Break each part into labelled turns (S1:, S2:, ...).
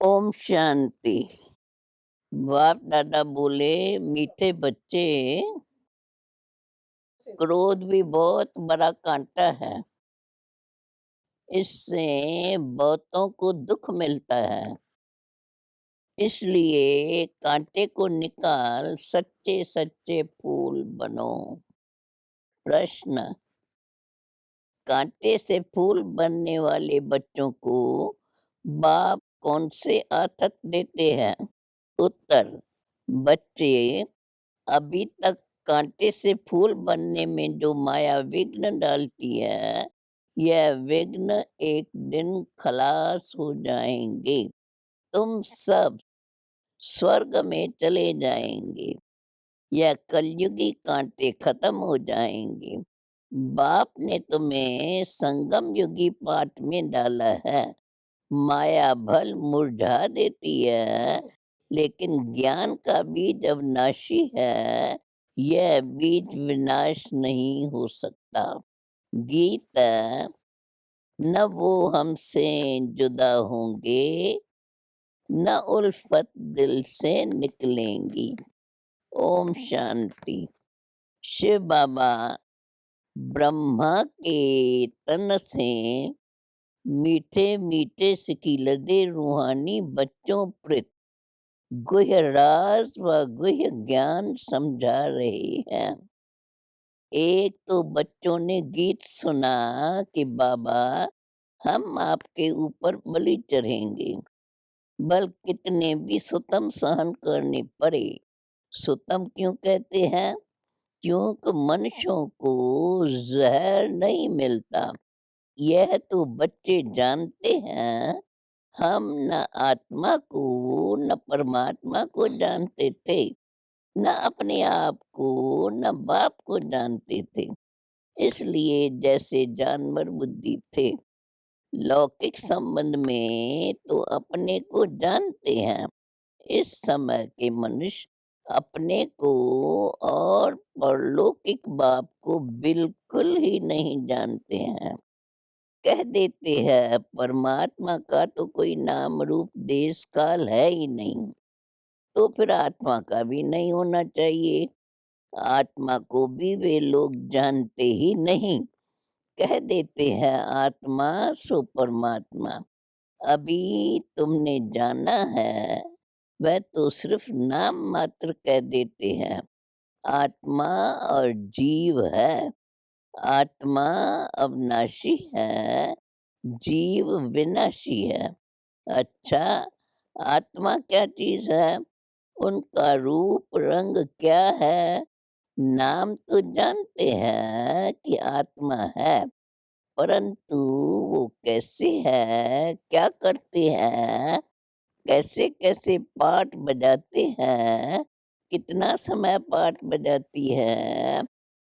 S1: ओम शांति। बाप दादा बोले, मीठे बच्चे, क्रोध भी बहुत बड़ा कांटा है। इससे बहुतों को दुख मिलता है। इसलिए कांटे को निकाल सच्चे सच्चे फूल बनो। प्रश्न: कांटे से फूल बनने वाले बच्चों को बाप कौन से आदत देते हैं? उत्तर: बच्चे अभी तक कांटे से फूल बनने में जो माया विघ्न डालती है, यह विघ्न एक दिन खलास हो जाएंगे। तुम सब स्वर्ग में चले जाएंगे। यह कलयुगी कांटे खत्म हो जाएंगे। बाप ने तुम्हें संगम युगी पाठ में डाला है। माया भल मुरझा देती है, लेकिन ज्ञान का बीज अविनाशी है। यह बीज विनाश नहीं हो सकता। गीता: न वो हमसे जुदा होंगे, न उल्फत दिल से निकलेंगी। ओम शांति। शिव बाबा ब्रह्मा के तन से मीठे मीठे सिकीलदे रूहानी बच्चों प्रति गुह्य राज व गुह्य ज्ञान समझा रहे हैं। एक तो बच्चों ने गीत सुना कि बाबा, हम आपके ऊपर बलि चढ़ेंगे, बल कितने भी सुतम सहन करने पड़े। सुतम क्यों कहते हैं? क्योंकि मनुष्यों को जहर नहीं मिलता। यह तो बच्चे जानते हैं। हम न आत्मा को न परमात्मा को जानते थे, न अपने आप को न बाप को जानते थे। इसलिए जैसे जानवर बुद्धि थे। लौकिक संबंध में तो अपने को जानते हैं। इस समय के मनुष्य अपने को और परलौकिक बाप को बिल्कुल ही नहीं जानते हैं। कह देते हैं परमात्मा का तो कोई नाम रूप देश काल है ही नहीं, तो फिर आत्मा का भी नहीं होना चाहिए। आत्मा को भी वे लोग जानते ही नहीं। कह देते हैं आत्मा सो परमात्मा। अभी तुमने जाना है, वह तो सिर्फ नाम मात्र कह देते हैं। आत्मा और जीव है। आत्मा अविनाशी है, जीव विनाशी है। अच्छा, आत्मा क्या चीज है? उनका रूप रंग क्या है? नाम तो जानते हैं कि आत्मा है, परंतु वो कैसे है, क्या करते हैं, कैसे कैसे पाठ बजाते हैं, कितना समय पाठ बजाती है,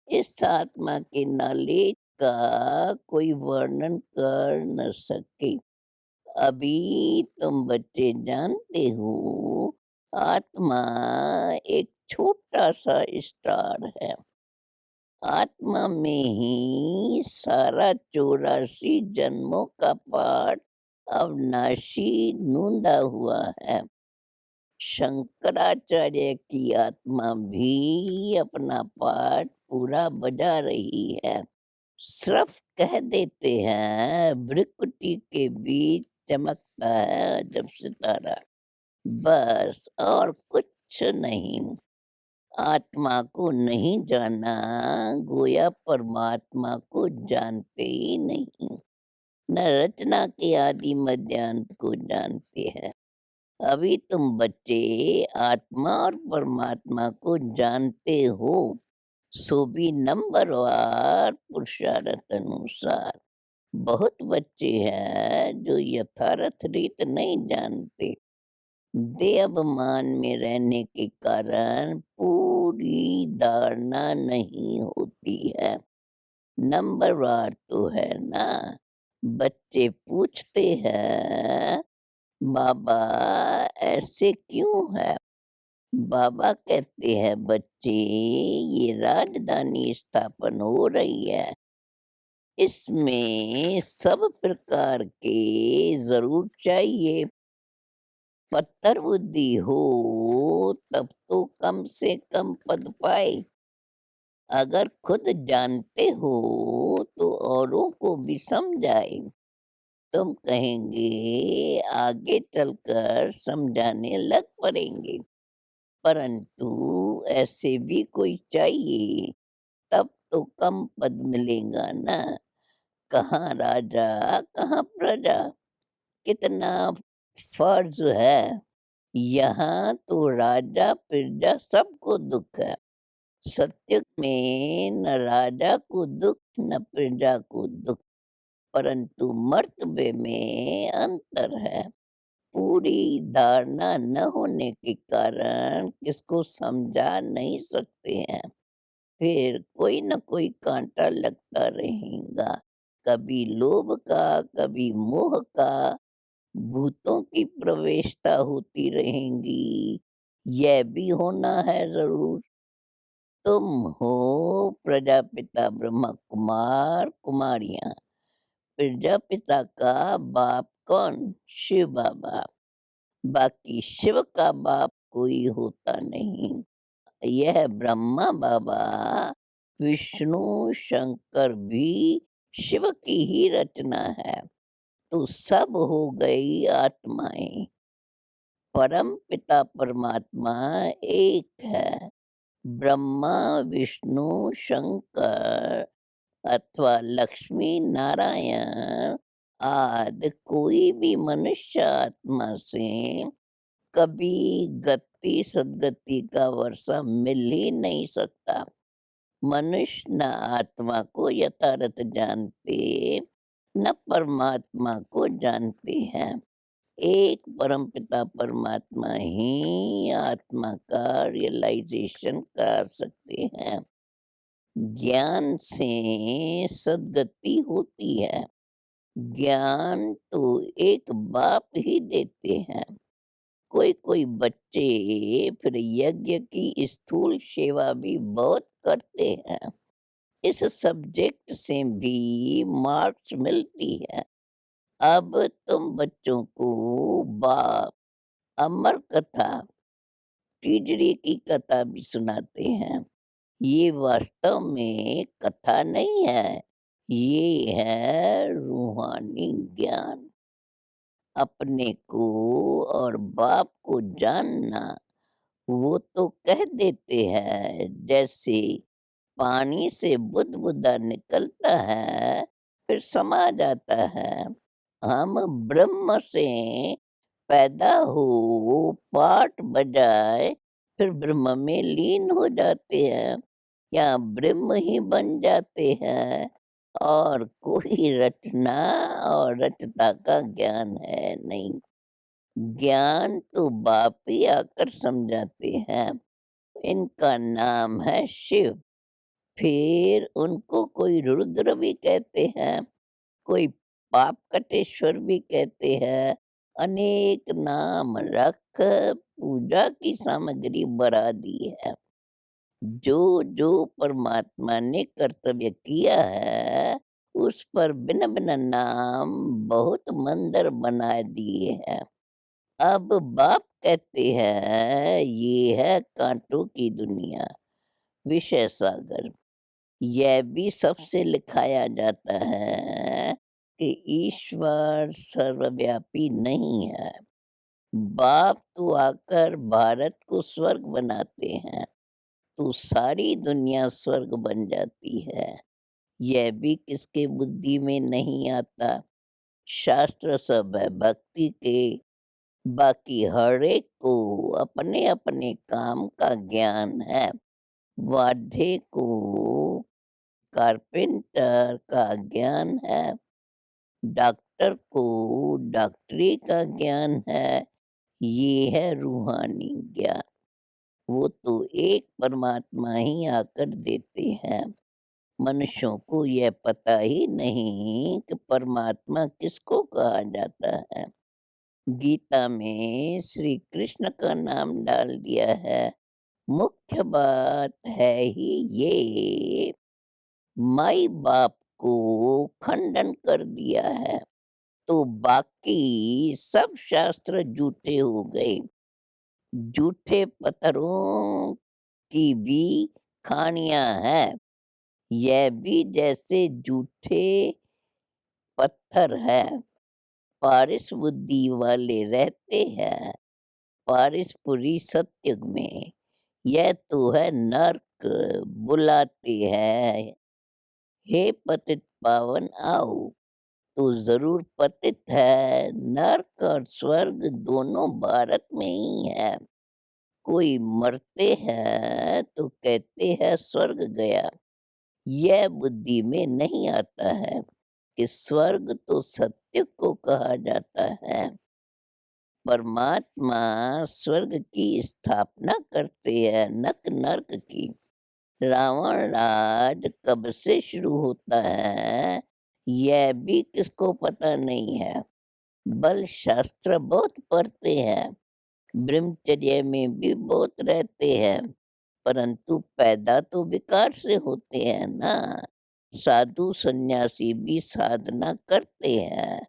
S1: इस आत्मा के नॉलेज का कोई वर्णन कर न सके। अभी तुम बच्चे जानते हो, आत्मा एक छोटा सा स्टार है। आत्मा में ही सारा 84 जन्मों का पाठ अविनाशी नूंदा हुआ है। शंकराचार्य की आत्मा भी अपना पाठ पूरा बजा रही है। सिर्फ कह देते हैं भ्रिकुटी के बीच चमकता है जब सितारा, बस और कुछ नहीं। आत्मा को नहीं जाना, गोया परमात्मा को जानते ही नहीं। न रचना के आदि मध्यांत को जानते हैं। अभी तुम बच्चे आत्मा और परमात्मा को जानते हो, सो भी नंबरवार पुरुषार्थ अनुसार। बहुत बच्चे हैं जो यथार्थ रीत नहीं जानते। देह अभिमान में रहने के कारण पूरी धारणा नहीं होती है। नंबरवार तो है ना। बच्चे पूछते हैं, बाबा ऐसे क्यों है? बाबा कहते हैं, बच्चे ये राजधानी स्थापन हो रही है, इसमें सब प्रकार के जरूर चाहिए। पत्थर बुद्धि हो तब तो कम से कम पद पाए। अगर खुद जानते हो तो औरों को भी समझाए। तुम कहेंगे आगे चलकर समझाने लग पड़ेंगे, परंतु ऐसे भी कोई चाहिए, तब तो कम पद मिलेगा ना। कहाँ राजा, कहाँ प्रजा, कितना फर्ज है। यहाँ तो राजा प्रजा सबको दुख है। सत्य में न राजा को दुख न प्रजा को दुख, परंतु मर्तबे में अंतर है। पूरी धारणा न होने के कारण किसको समझा नहीं सकते हैं। फिर कोई न कोई कांटा लगता रहेगा, कभी लोभ का, कभी मोह का। भूतों की प्रवेशता होती रहेंगी, यह भी होना है जरूर। तुम हो प्रजापिता ब्रह्मा कुमार कुमारियां। प्रजापिता का बाप कौन? शिव बाबा। बाकी शिव का बाप कोई होता नहीं। यह ब्रह्मा बाबा, विष्णु शंकर भी शिव की ही रचना है। तो सब हो गई आत्माएं। परम पिता परमात्मा एक है। ब्रह्मा विष्णु शंकर अथवा लक्ष्मी नारायण आदि कोई भी मनुष्य आत्मा से कभी गति सद्गति का वर्षा मिल ही नहीं सकता। मनुष्य न आत्मा को यथार्थ जानते, न परमात्मा को जानते हैं। एक परमपिता परमात्मा ही आत्मा का रियलाइजेशन कर सकते हैं। ज्ञान से सद्गति होती है। ज्ञान तो एक बाप ही देते हैं। कोई कोई बच्चे फिर यज्ञ की स्थूल सेवा भी बहुत करते हैं। इस सब्जेक्ट से भी मार्क्स मिलती है। अब तुम बच्चों को बाप अमर कथा, तीजड़ी की कथा भी सुनाते हैं। ये वास्तव में कथा नहीं है, ये है रूहानी ज्ञान। अपने को और बाप को जानना, वो तो कह देते हैं जैसे पानी से बुदबुदा निकलता है फिर समा जाता है। हम ब्रह्म से पैदा हो पाठ बजाए फिर ब्रह्म में लीन हो जाते हैं, या ब्रह्म ही बन जाते हैं। और कोई रचना और रचता का ज्ञान है नहीं। ज्ञान तो बाप ही आकर समझाते हैं। इनका नाम है शिव। फिर उनको कोई रुद्र भी कहते हैं, कोई पाप कटेश्वर भी कहते हैं। अनेक नाम रख पूजा की सामग्री बढ़ा दी है। जो जो परमात्मा ने कर्तव्य किया है, उस पर भिन्न भिन्न नाम बहुत मंदिर बना दिए हैं। अब बाप कहते हैं ये है कांटों की दुनिया, विषय सागर। यह भी सबसे लिखाया जाता है कि ईश्वर सर्वव्यापी नहीं है। बाप तो आकर भारत को स्वर्ग बनाते हैं, तो सारी दुनिया स्वर्ग बन जाती है। यह भी किसके बुद्धि में नहीं आता। शास्त्र सब है भक्ति के। बाकी हर एक को अपने अपने काम का ज्ञान है। वाढ़े को कारपेंटर का ज्ञान है, डॉक्टर को डॉक्टरी का ज्ञान है। ये है रूहानी ज्ञान। वो तो एक परमात्मा ही आकर देते हैं। मनुष्यों को यह पता ही नहीं कि परमात्मा किसको कहा जाता है। गीता में श्री कृष्ण का नाम डाल दिया है। मुख्य बात है ही ये, माई बाप को खंडन कर दिया है। तो बाकी सब शास्त्र झूठे हो गए। झूठे पत्थरों की भी खानियाँ हैं। यह भी जैसे झूठे पत्थर है, पारिस बुद्धि वाले रहते हैं पारिसपुरी सत्युग में। यह तो है नर्क, बुलाते हैं, हे पतित पावन आओ। तो ज़रूर पतित है, नर्क और स्वर्ग दोनों भारत में ही है। कोई मरते हैं तो कहते हैं स्वर्ग गया। यह बुद्धि में नहीं आता है कि स्वर्ग तो सत्य को कहा जाता है। परमात्मा स्वर्ग की स्थापना करते हैं, नक नर्क की। रावण राज कब से शुरू होता है, यह भी किसको पता नहीं है। बल शास्त्र बहुत पढ़ते हैं, ब्रह्मचर्य में भी बहुत रहते हैं, परंतु पैदा तो विकार से होते हैं ना। साधु सन्यासी भी साधना करते हैं,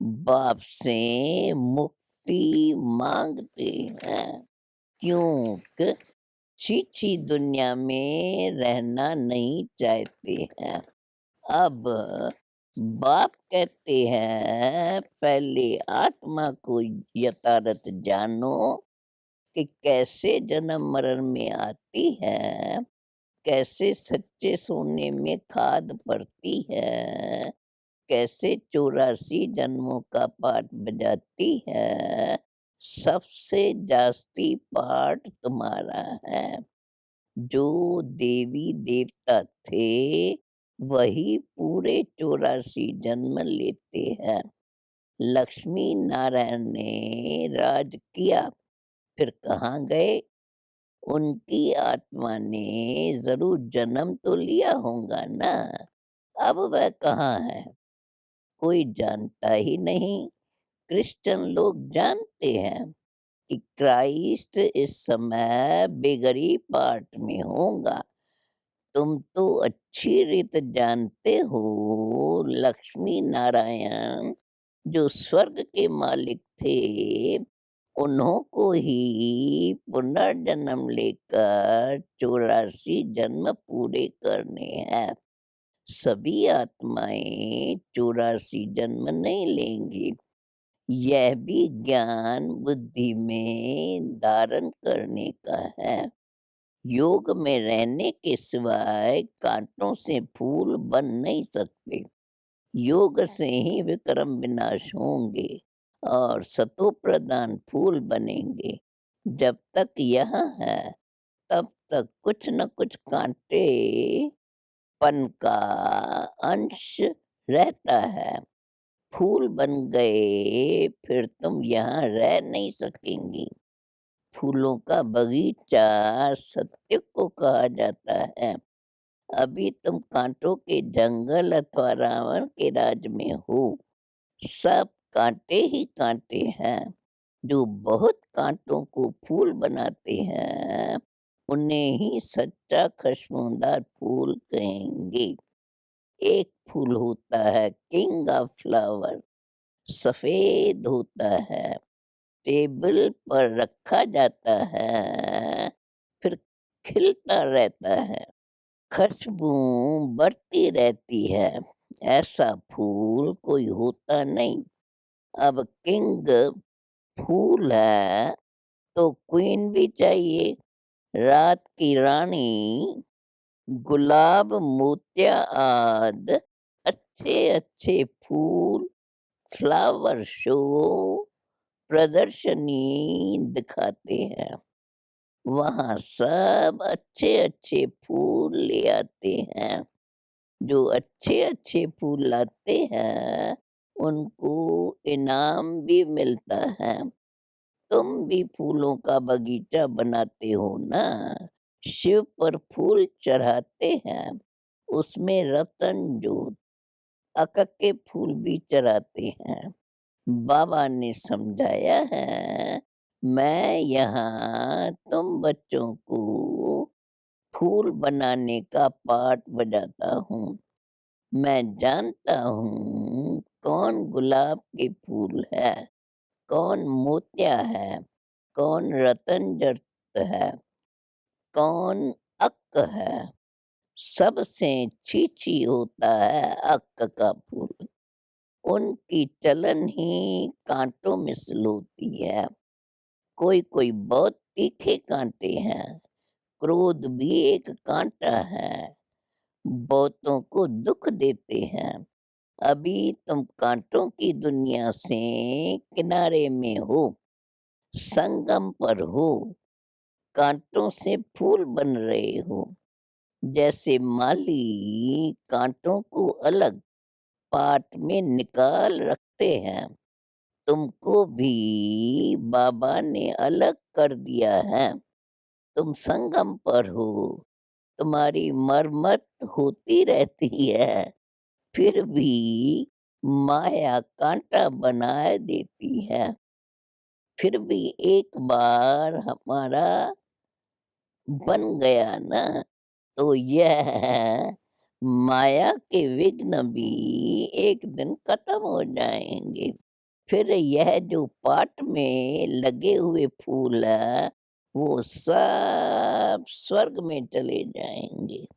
S1: बाप से मुक्ति मांगते हैं, क्योंकि छी दुनिया में रहना नहीं चाहते हैं। अब बाप कहते हैं पहले आत्मा को यथार्थ जानो कि कैसे जन्म मरण में आती है, कैसे सच्चे सोने में खाद पड़ती है, कैसे 84 जन्मों का पाठ बजाती है। सबसे जास्ती पाठ तुम्हारा है। जो देवी देवता थे, वही पूरे 84 जन्म लेते हैं। लक्ष्मी नारायण ने राज किया, फिर कहाँ गए? उनकी आत्मा ने ज़रूर जन्म तो लिया होगा ना, अब वह कहाँ है? कोई जानता ही नहीं। क्रिश्चियन लोग जानते हैं कि क्राइस्ट इस समय बिगड़ी पार्ट में होगा। तुम तो अच्छी रीत जानते हो, लक्ष्मी नारायण जो स्वर्ग के मालिक थे, उन्हों को ही पुनर्जन्म लेकर 84 जन्म पूरे करने हैं। सभी आत्माएं 84 जन्म नहीं लेंगी। यह भी ज्ञान बुद्धि में धारण करने का है। योग में रहने के सिवाय कांटों से फूल बन नहीं सकते। योग से ही विक्रम विनाश होंगे और सतो प्रधान फूल बनेंगे। जब तक यह है, तब तक कुछ न कुछ कांटे पन का अंश रहता है। फूल बन गए फिर तुम यहाँ रह नहीं सकेंगी। फूलों का बगीचा सत्य को कहा जाता है। अभी तुम कांटों के जंगल अथवा रावण के राज में हो। सब कांटे ही कांटे हैं। जो बहुत कांटों को फूल बनाते हैं, उन्हें ही सच्चा खुशबूदार फूल कहेंगे। एक फूल होता है किंग ऑफ फ्लावर, सफेद होता है, टेबल पर रखा जाता है, फिर खिलता रहता है, खुशबू बढ़ती रहती है। ऐसा फूल कोई होता नहीं। अब किंग फूल है तो क्वीन भी चाहिए। रात की रानी गुलाब मोतिया आदि अच्छे अच्छे फूल फ्लावर शो प्रदर्शनी दिखाते हैं। वहाँ सब अच्छे अच्छे फूल ले आते हैं। जो अच्छे अच्छे फूल लाते हैं, उनको इनाम भी मिलता है। तुम भी फूलों का बगीचा बनाते हो ना, शिव पर फूल चढ़ाते हैं, उसमें रतन जोत अकक के फूल भी चढ़ाते हैं। बाबा ने समझाया है, मैं यहाँ तुम बच्चों को फूल बनाने का पाठ बजाता हूँ। मैं जानता हूँ कौन गुलाब के फूल है, कौन मोतिया है, कौन रतन जड़त है, कौन अक है, सबसे छीछी होता है अक का फूल। उनकी चलन ही काँटों में सल होती है। कोई-कोई बहुत तीखे काँटे हैं, क्रोध भी एक काँटा है, बहुतों को दुःख देते हैं। अभी तुम काँटों की दुनिया से किनारे में हो, संगम पर हो, काँटों से फूल बन रहे हो। जैसे माली काँटों को अलग पाट में निकाल रखते हैं, तुमको भी बाबा ने अलग कर दिया है। तुम संगम पर हो, तुम्हारी मरम्मत होती रहती है, फिर भी माया काँटा बनाए देती है। फिर भी एक बार हमारा बन गया ना, तो यह माया के विघ्न भी एक दिन खत्म हो जाएँगे। फिर यह जो पाट में लगे हुए फूल हैं, वो सब स्वर्ग में चले जाएँगे।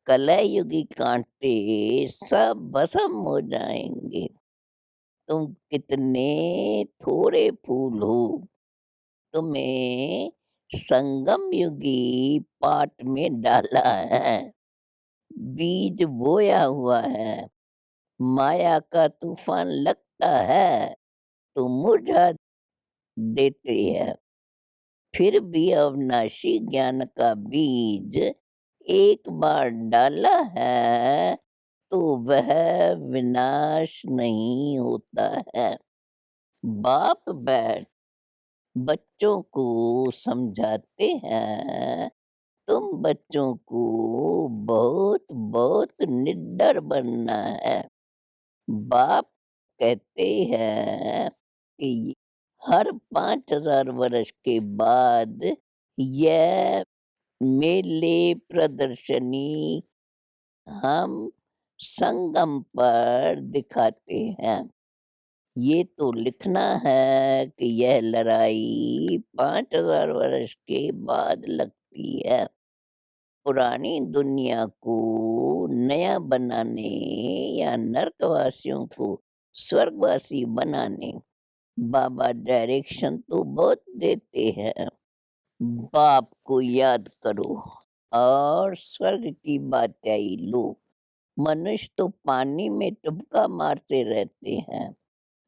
S1: कलयुगी काँटे सब भस्म हो जाएँगे। तुम कितने थोड़े फूल हो, तुम्हें संगम युगी पाट में डाला है, बीज बोया हुआ है, माया का तूफान लगता है तो मुरझा देते हैं। फिर भी अविनाशी ज्ञान का बीज एक बार डाला है तो वह विनाश नहीं होता है। बाप बैठ बच्चों को समझाते हैं, तुम बच्चों को बहुत बहुत निडर बनना है। बाप कहते हैं कि हर 5,000 वर्ष के बाद यह मेले प्रदर्शनी हम संगम पर दिखाते हैं। ये तो लिखना है कि यह लड़ाई 5,000 वर्ष के बाद लगती है। पुरानी दुनिया को नया बनाने या नर्कवासियों को स्वर्गवासी बनाने बाबा डायरेक्शन तो बहुत देते हैं। बाप को याद करो और स्वर्ग की बातें लो। मनुष्य तो पानी में टुबका मारते रहते हैं,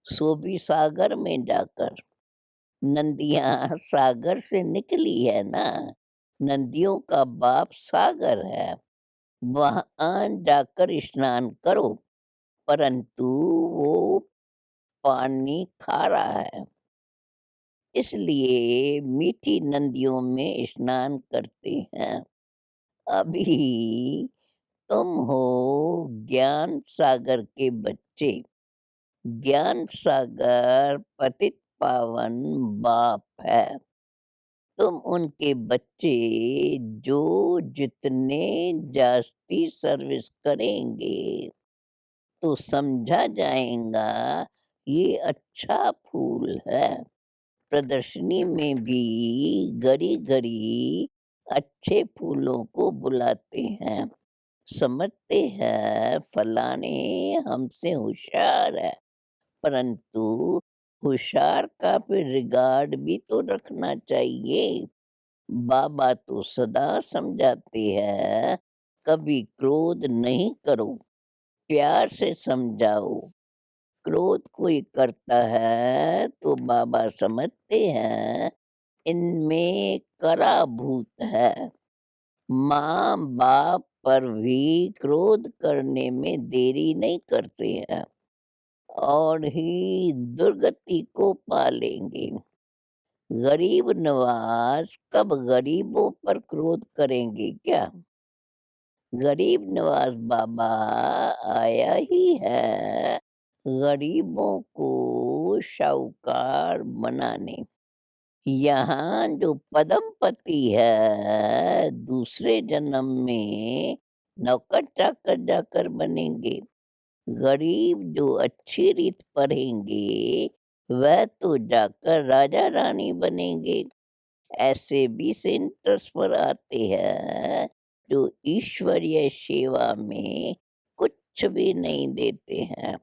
S1: सो भी सागर में जाकर। नदियाँ सागर से निकली है ना, नदियों का बाप सागर है। वहाँ जाकर स्नान करो, परंतु वो पानी खारा है, इसलिए मीठी नदियों में स्नान करते हैं। अभी तुम हो ज्ञान सागर के बच्चे। ज्ञान सागर पतित पावन बाप है। तुम उनके बच्चे जो जितने जास्ती सर्विस करेंगे तो समझा जाएगा ये अच्छा फूल है। प्रदर्शनी में भी घड़ी-घड़ी अच्छे फूलों को बुलाते हैं। समझते हैं फलाने हमसे होशियार है, परंतु होशियार का फिर रिगार्ड भी तो रखना चाहिए। बाबा तो सदा समझाते हैं, कभी क्रोध नहीं करो, प्यार से समझाओ। क्रोध कोई करता है तो बाबा समझते हैं इनमें करा भूत है। माँ बाप पर भी क्रोध करने में देरी नहीं करते हैं और ही दुर्गति को पालेंगे। गरीब नवाज कब गरीबों पर क्रोध करेंगे क्या? गरीब नवाज बाबा आया ही है गरीबों को शाहूकार बनाने। यहाँ जो पदमपति है दूसरे जन्म में नौकर चाकर जाकर बनेंगे। गरीब जो अच्छी रीत पढ़ेंगे, वह तो जाकर राजा रानी बनेंगे। ऐसे भी सेंटर्स पर आते हैं जो ईश्वरीय सेवा में कुछ भी नहीं देते हैं।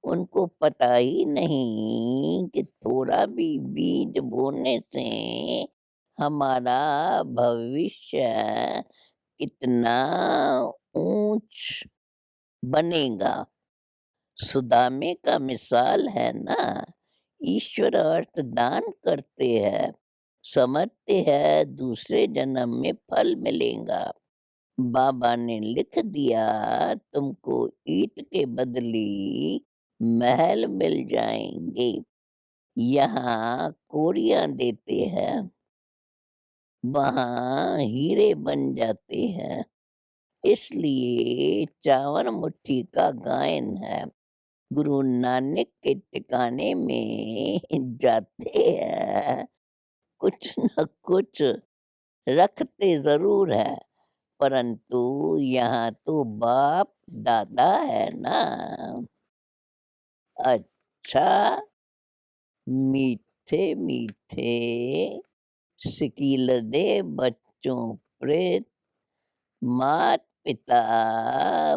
S1: उनको पता ही नहीं कि थोड़ा भी बीज बोने से हमारा भविष्य कितना ऊंच बनेगा। सुदामे का मिसाल है ना, ईश्वर अर्थ दान करते हैं, समझते हैं दूसरे जन्म में फल मिलेगा। बाबा ने लिख दिया, तुमको ईंट के बदली महल मिल जाएंगे। यहाँ कोरियां देते हैं, वहाँ हीरे बन जाते हैं। इसलिए चावल मुट्ठी का गायन है। गुरु नानक के ठिकाने में जाते हैं, कुछ न कुछ रखते ज़रूर है, परंतु यहाँ तो बाप दादा है ना। अच्छा, मीठे मीठे सिकील दे बच्चों प्रेत, मात पिता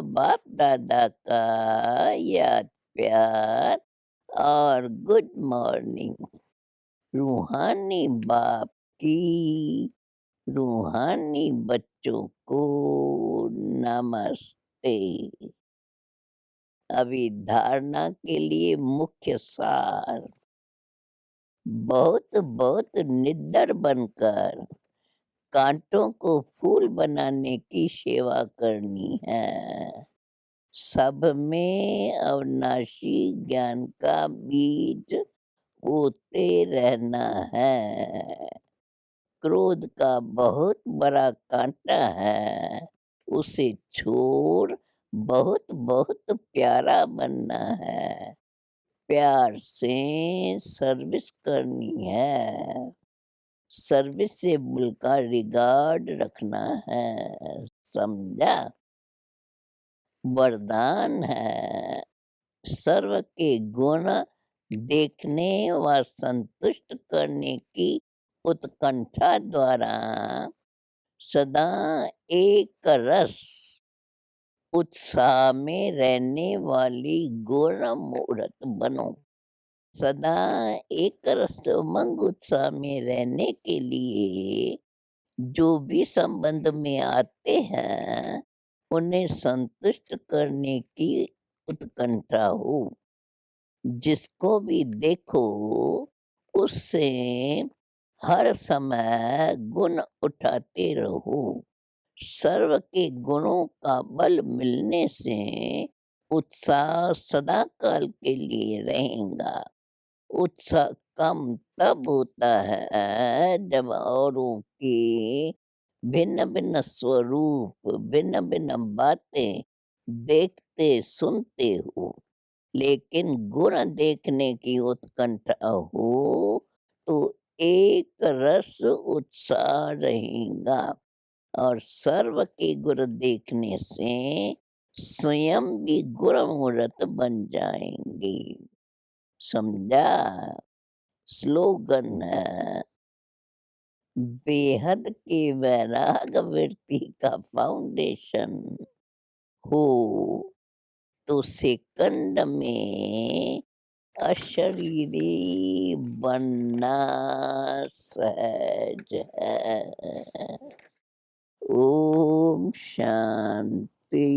S1: बाप दादा का याद प्यार और गुड मॉर्निंग। रूहानी बाप की रूहानी बच्चों को नमस्ते। अभी धारणा के लिए मुख्य सार, बहुत बहुत निडर बनकर कांटों को फूल बनाने की सेवा करनी है। सब में अविनाशी ज्ञान का बीज बोते रहना है। क्रोध का बहुत बड़ा कांटा है, उसे छोड़ बहुत बहुत प्यारा बनना है। प्यार से सर्विस करनी है, सर्विसेबल का रिगार्ड रखना है, समझा। वरदान है, सर्व के गुण देखने व संतुष्ट करने की उत्कंठा द्वारा सदा एक रस उत्साह में रहने वाली गुण मूर्त बनो। सदा एक रस उमंग उत्साह में रहने के लिए जो भी संबंध में आते हैं, उन्हें संतुष्ट करने की उत्कंठा हो। जिसको भी देखो उससे हर समय गुण उठाते रहो। सर्व के गुणों का बल मिलने से उत्साह सदा काल के लिए रहेगा। उत्साह कम तब होता है जब औरों के भिन्न भिन्न स्वरूप, भिन्न भिन्न बातें देखते सुनते हो, लेकिन गुण देखने की उत्कंठा हो तो एक रस उत्साह रहेगा। और सर्व के गुण देखने से स्वयं भी गुणमूर्त बन जाएंगे, समझा। स्लोगन है, बेहद के वैराग वृत्ति का फाउंडेशन हो तो सेकंड में अशरीरी बनना सहज है। ओम शांति।